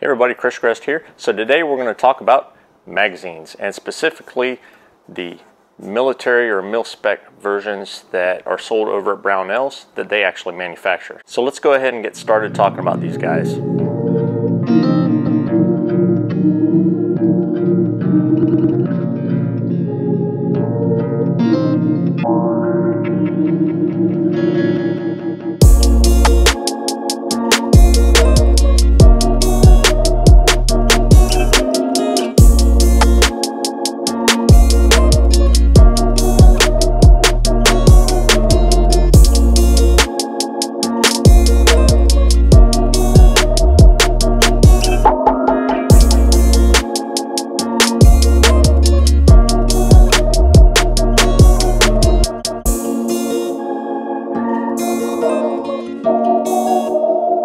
Hey everybody, Grest here. So today we're going to talk about magazines, and specifically the military or mil-spec versions that are sold over at Brownells that they actually manufacture. So let's go ahead and get started talking about these guys.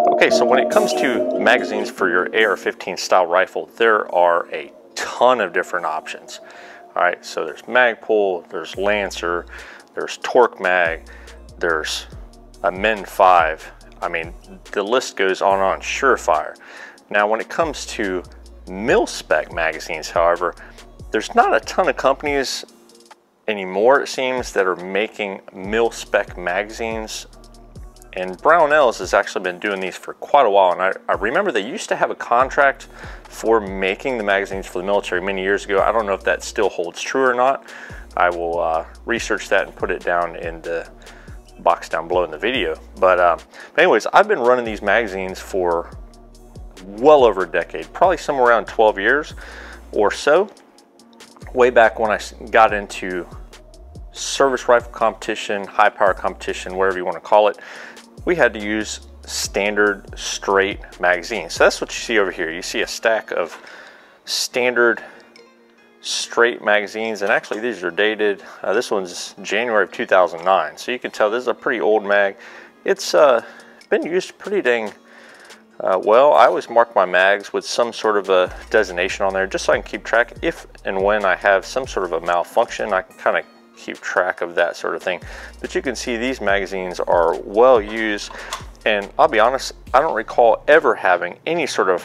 Okay, so when it comes to magazines for your AR-15 style rifle, there are a ton of different options. All right, so there's Magpul, there's Lancer, there's Torque Mag, there's a Min 5. I mean, the list goes on, Surefire. Now, when it comes to mil-spec magazines, however, there's not a ton of companies anymore, it seems, that are making mil-spec magazines. And Brownells has actually been doing these for quite a while. And I remember they used to have a contract for making the magazines for the military many years ago. I don't know if that still holds true or not. I will research that and put it down in the box down below in the video. But anyways, I've been running these magazines for well over a decade, probably somewhere around 12 years or so. Way back when I got into service rifle competition, high power competition, whatever you want to call it, we had to use standard straight magazines. So that's what you see over here. You see a stack of standard straight magazines, and actually these are dated. This one's January of 2009. So you can tell this is a pretty old mag. It's been used pretty dang well. I always mark my mags with some sort of a designation on there just so I can keep track. If and when I have some sort of a malfunction, I can kind of keep track of that sort of thing. But you can see these magazines are well used, and I'll be honest, I don't recall ever having any sort of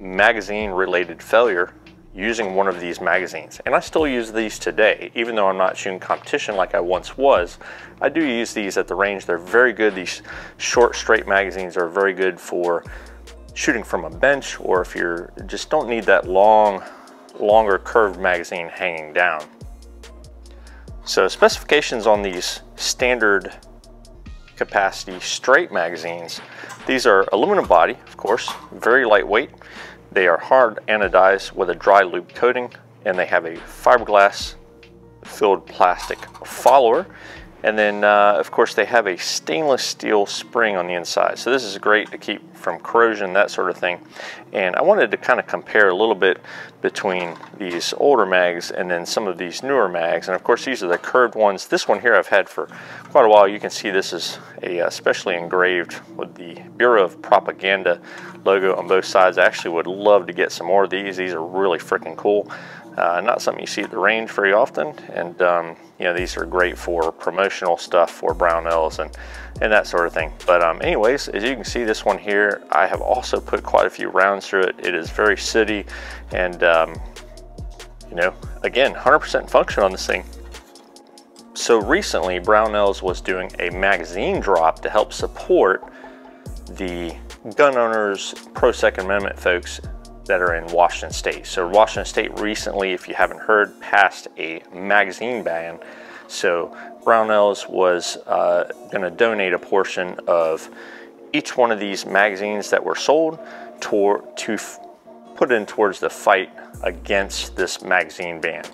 magazine related failure using one of these magazines. And I still use these today, even though I'm not shooting competition like I once was. I do use these at the range. They're very good. These short straight magazines are very good for shooting from a bench, or if you just don't need that longer curved magazine hanging down. So specifications on these standard capacity straight magazines, these are aluminum body, of course, very lightweight. They are hard anodized with a dry lube coating, and they have a fiberglass filled plastic follower. And then, of course, they have a stainless steel spring on the inside. So this is great to keep from corrosion, that sort of thing. And I wanted to kind of compare a little bit between these older mags and then some of these newer mags. And of course, these are the curved ones. This one here I've had for quite a while. You can see this is a specially engraved with the Bureau of Propaganda logo on both sides. I actually would love to get some more of these. These are really freaking cool. Not something you see at the range very often, and you know, these are great for promotional stuff for Brownells and that sort of thing. But anyways, as you can see, this one here, I have also put quite a few rounds through it. It is very city, and you know, again, 100% function on this thing. So recently, Brownells was doing a magazine drop to help support the gun owners, pro Second Amendment folks that are in Washington State. So Washington State recently, if you haven't heard, passed a magazine ban. So Brownells was going to donate a portion of each one of these magazines that were sold to put in towards the fight against this magazine ban.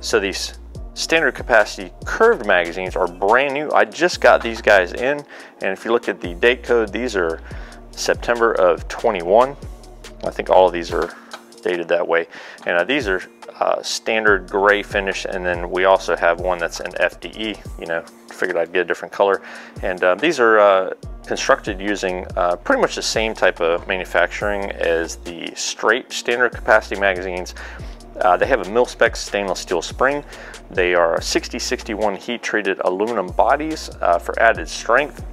So these standard capacity curved magazines are brand new. I just got these guys in, and if you look at the date code, these are September of 21. I think all of these are dated that way. And these are standard gray finish, and then we also have one that's an FDE. You know, figured I'd get a different color. And these are constructed using pretty much the same type of manufacturing as the straight standard capacity magazines. They have a Mil-Spec stainless steel spring. They are 6061 heat treated aluminum bodies for added strength.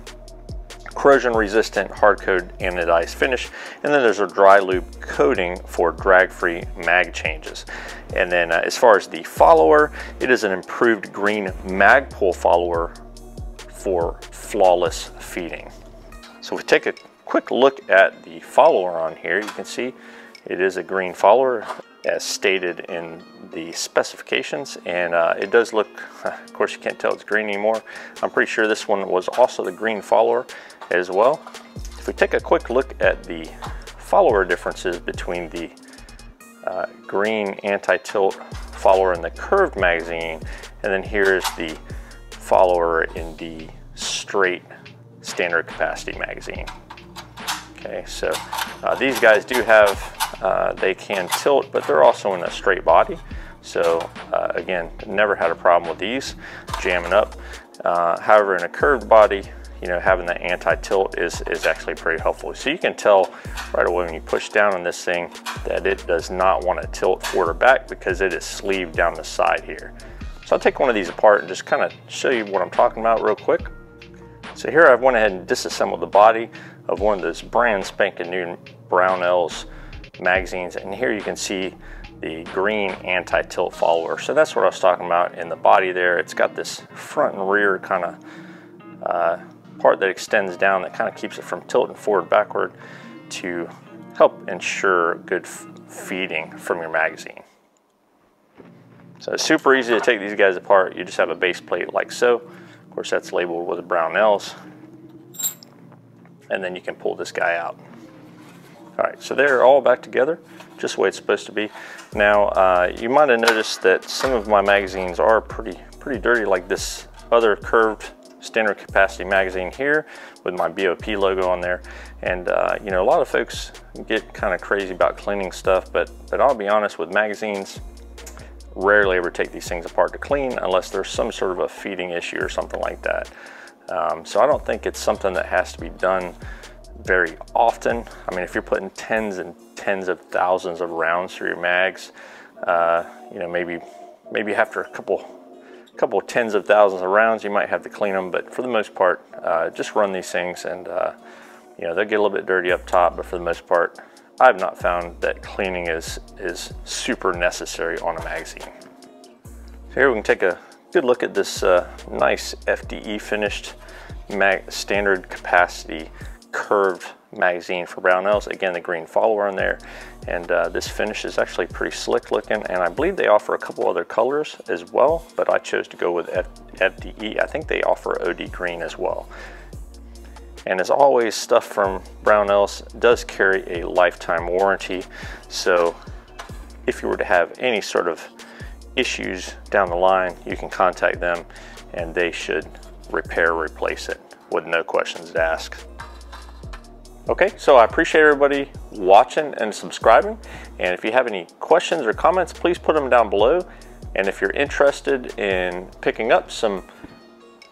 corrosion resistant hard coat anodized finish, and then there's a dry lube coating for drag-free mag changes. And then as far as the follower, it is an improved green mag pull follower for flawless feeding. So if we take a quick look at the follower on here, you can see it is a green follower as stated in the specifications, and it does look, of course you can't tell it's green anymore. I'm pretty sure this one was also the green follower as well. If we take a quick look at the follower differences between the green anti-tilt follower in the curved magazine, and then here's the follower in the straight standard capacity magazine. Okay, so these guys do have, they can tilt, but they're also in a straight body. So again, never had a problem with these jamming up. However, in a curved body, you know, having the anti-tilt is actually pretty helpful. So you can tell right away when you push down on this thing that it does not want to tilt forward or back because it is sleeved down the side here. So I'll take one of these apart and just kind of show you what I'm talking about real quick. So here I've went ahead and disassembled the body of one of those brand spanking new Brownells magazines, and here you can see the green anti-tilt follower. So that's what I was talking about in the body there. It's got this front and rear kind of part that extends down that kind of keeps it from tilting forward backward to help ensure good feeding from your magazine. So it's super easy to take these guys apart. You just have a base plate like so. Of course, that's labeled with Brownells. And then you can pull this guy out. All right, so they're all back together, just the way it's supposed to be. Now, you might have noticed that some of my magazines are pretty dirty, like this other curved standard capacity magazine here with my BOP logo on there. And you know, a lot of folks get kind of crazy about cleaning stuff, but I'll be honest, with magazines, rarely ever take these things apart to clean unless there's some sort of a feeding issue or something like that. So I don't think it's something that has to be done very often. I mean, if you're putting tens and tens of thousands of rounds through your mags, you know, maybe after a couple tens of thousands of rounds, you might have to clean them. But for the most part, just run these things, and you know, they'll get a little bit dirty up top, but for the most part, I've not found that cleaning is super necessary on a magazine. So here we can take a good look at this nice FDE finished standard capacity curved magazine for Brownells. Again, the green follower in there, and this finish is actually pretty slick looking, and I believe they offer a couple other colors as well, but I chose to go with FDE. I think they offer OD green as well. And as always, stuff from Brownells does carry a lifetime warranty, so if you were to have any sort of issues down the line, you can contact them and they should repair, replace it with no questions to ask. Okay, so I appreciate everybody watching and subscribing, and if you have any questions or comments, please put them down below. And if you're interested in picking up some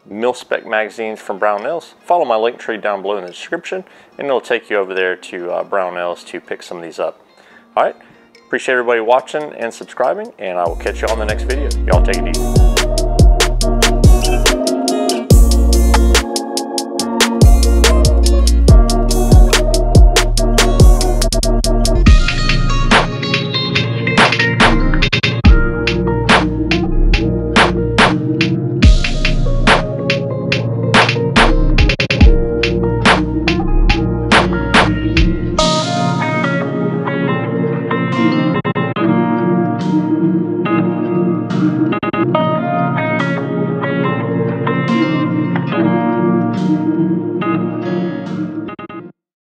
Mil-Spec magazines from Brownells, follow my link tree down below in the description, and it'll take you over there to Brownells to pick some of these up. All right, appreciate everybody watching and subscribing, and I will catch you on the next video. Y'all take it easy.